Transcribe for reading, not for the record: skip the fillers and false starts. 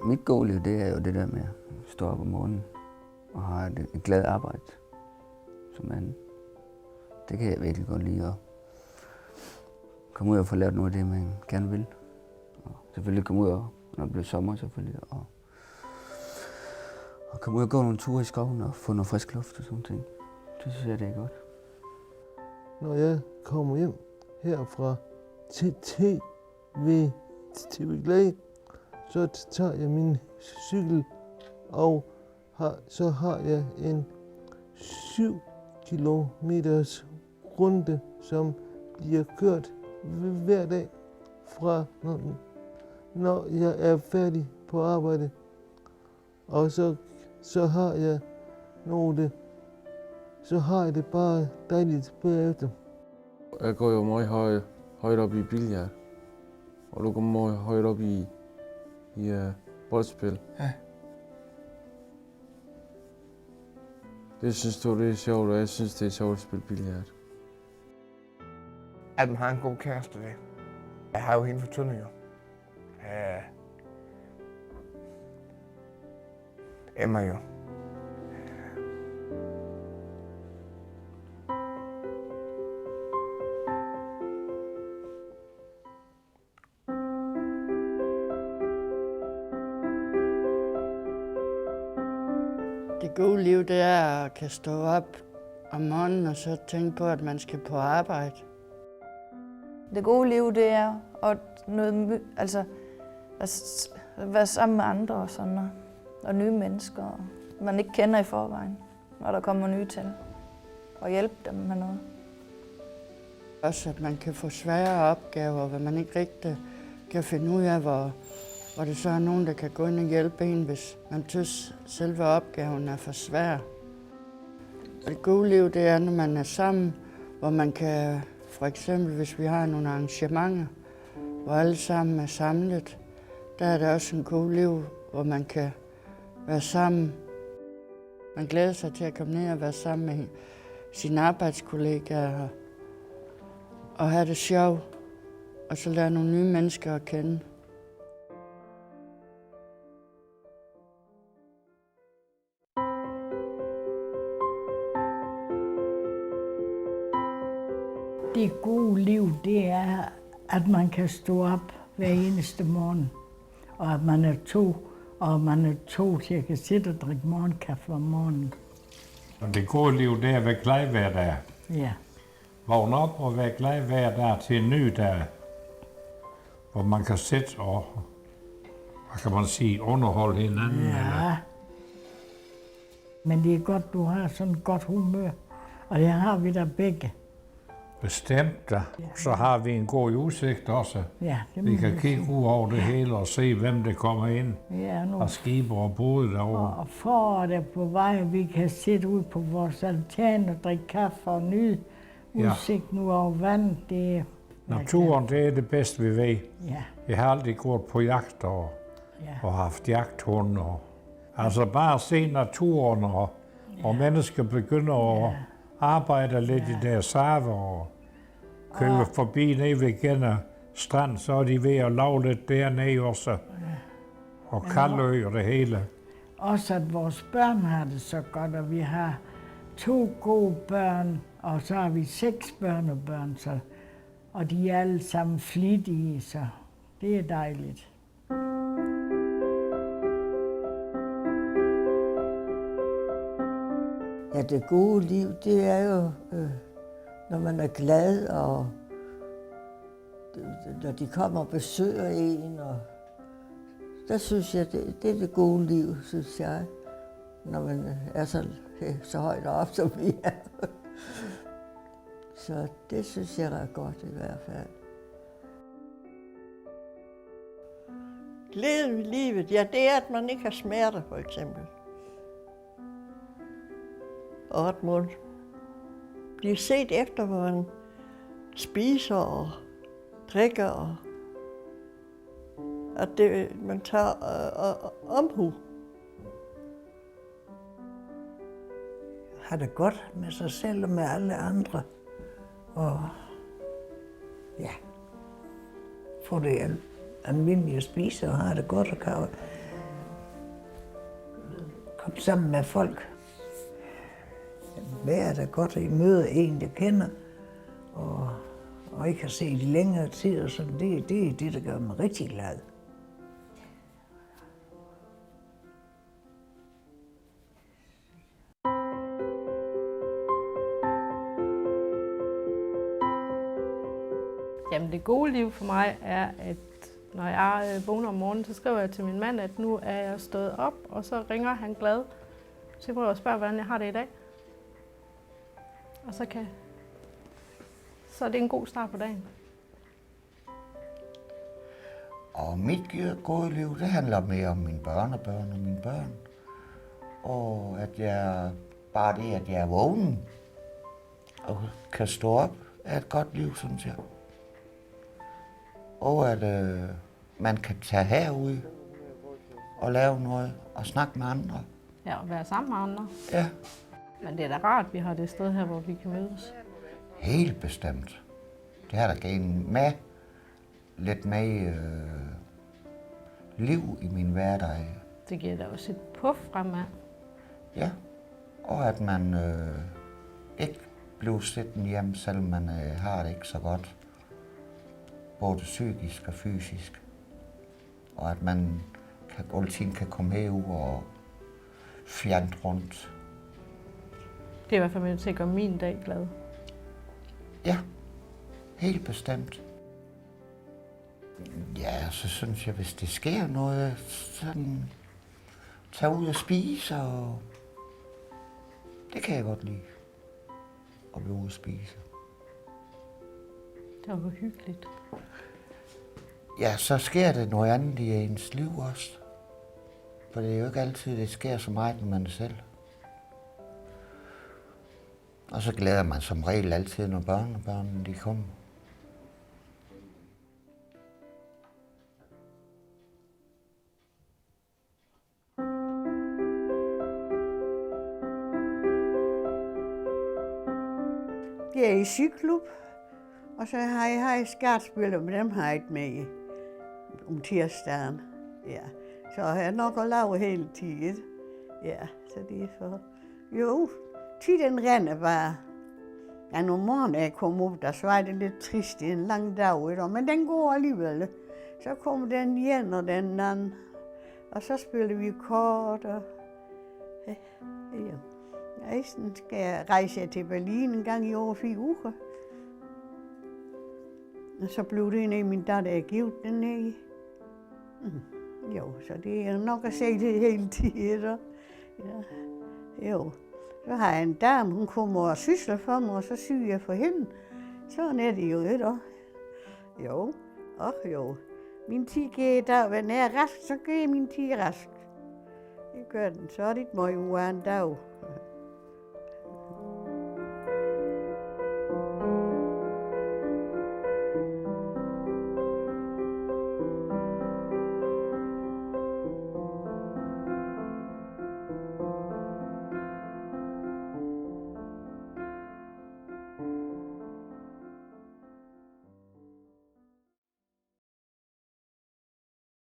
Mit gåliv, det er jo det der med at stå op om morgenen og have et glad arbejde som mand. Det kan jeg virkelig godt lide at komme ud og få lavet noget af det, man gerne vil. Og selvfølgelig komme ud, og, når det bliver sommer selvfølgelig, og komme ud og gå nogle ture i skoven og få noget frisk luft og sådan ting. Det synes jeg, det er godt. Når jeg kommer hjem herfra til TV Glad, så tager jeg min cykel, og så har jeg en 7 kilometers runde, som bliver kørt hver dag fra, når jeg er færdig på arbejde. Og så har jeg så har jeg det bare dejligt bagefter. Jeg går jo meget højt op i billard, og du går meget højt op i boldspil. Ja. Det synes du, det er sjovt, og jeg synes, det er sjovt at spille billard. At man har en god kæreste, det. Jeg har jo hende for Tønder, jo. Emma jo. Det gode liv, det er at kan stå op om morgenen og så tænke på, at man skal på arbejde. Det gode liv, det er at være sammen med andre og sådan noget. Og nye mennesker, man ikke kender i forvejen, når der kommer nye til. Og hjælpe dem med noget. Også at man kan få svære opgaver, hvor man ikke rigtig kan finde ud af, hvor det så er nogen, der kan gå ind og hjælpe en, hvis man synes, selve opgaven er for svær. Og det gode liv, det er, når man er sammen, hvor man kan, for eksempel hvis vi har nogle arrangementer, hvor alle sammen er samlet, der er det også en god liv, hvor man kan være sammen. Man glæder sig til at komme ned og være sammen med sine arbejdskollegaer og have det sjovt, og så lære nogle nye mennesker at kende. Det gode liv, det er, at man kan stå op hver eneste morgen, og at man er to til at kan sidde og drikke morgenkaffe om morgenen. Og det gode liv, det er at være glad hver dag. Ja. Vågne op og være glad hver dag til en ny dag, hvor man kan sætte og, hvad kan man sige, underholde hinanden. Ja. Eller? Men det er godt, du har sådan et godt humør, og det har vi der begge. Bestemt da. Så har vi en god udsigt også. Ja, vi kan kigge ud over det hele og se, hvem der kommer ind. Ja, og skibe og både derovre. Og foråret er på vej, og vi kan sidde ude på vores altan og drikke kaffe og nyde udsigten ud over vandet. Det naturen, det er det bedste, vi ved. Ja. Jeg har aldrig gået på jagt og haft jagthund. Altså bare at se naturen, og mennesker begynder at arbejder lidt i deres server og kører forbi ned ved Genner Strand, så er de ved at lave lidt dernede også. Ja. Og Kaldø og det hele. Også at vores børn har det så godt, og vi har 2 gode børn, og så har vi 6 børnebørn, og de er alle sammen flittige, så det er dejligt. Ja, det gode liv, det er jo, når man er glad, og når de kommer og besøger en, og der synes jeg, det er det gode liv, synes jeg, når man er så højt op, som vi er. Så det synes jeg er godt i hvert fald. Glæden ved livet, ja, det er, at man ikke har smerter, for eksempel. Og at man bliver set efter, hvor man spiser og drikker, og at man tager omhu. Har det godt med sig selv og med alle andre, og ja, få det almindeligt at spise og har det godt og kan godt sammen med folk. Vejret er godt, at I møder en, der kender, og ikke har set i længere tid, og sådan. Det er det, der gør mig rigtig glad. Jamen det gode liv for mig er, at når jeg vågner om morgenen, så skriver jeg til min mand, at nu er jeg stået op, og så ringer han glad til mig og spørger, hvordan jeg har det i dag. Og så er det en god start på dagen. Og mit gode liv, det handler mere om mine børnebørn og mine børn. Og at jeg er vågen og kan stå op, er et godt liv, synes jeg. Og at man kan tage herud og lave noget og snakke med andre. Ja, og være sammen med andre. Ja. Men det er da rart, at vi har det sted her, hvor vi kan mødes. Helt bestemt. Det har der givet med lidt mere liv i min hverdag. Det giver da også et puff fremad. Ja, og at man ikke bliver siddende hjemme, selvom man har det ikke så godt. Både psykisk og fysisk. Og at man altid kan komme herud og fjerne rundt. Det er i hvert fald med til at gøre min dag glad. Ja, helt bestemt. Ja, så synes jeg, hvis det sker noget, sådan tage ud og spise, og det kan jeg godt lide, at blive ude og spise. Det var hyggeligt. Ja, så sker det noget andet i ens liv også. For det er jo ikke altid, det sker så meget med man selv. Og så glæder man som regel altid, når børnene de kommer. Jeg er i cykelklub, og så har jeg skatspil, men dem har jeg ikke med om tirsdagen. Ja. Så har jeg nok at lave hele tiden. Ja, så det er for... Jo, tiden render bare. Ja, når morgenen jeg kom op, der så er det lidt trist i en lang dag, men den går alligevel. Så kommer den igen og den anden, og så spiller vi kort, og ja. Sådan skal jeg rejse til Berlin en gang i over 4 uger. Og så blev det en af min datter, jeg givet den af. Jo, så det er nok at se det hele tiden. Ja. Jo. Så har jeg en dame, hun kommer og sysler for mig, og så syger jeg for hende. Sådan er det jo ikke, da. Jo, jo. Min tid går i dag, når jeg er rask, så går min tid rask. Det gør den, så er det ikke meget uge af en dag.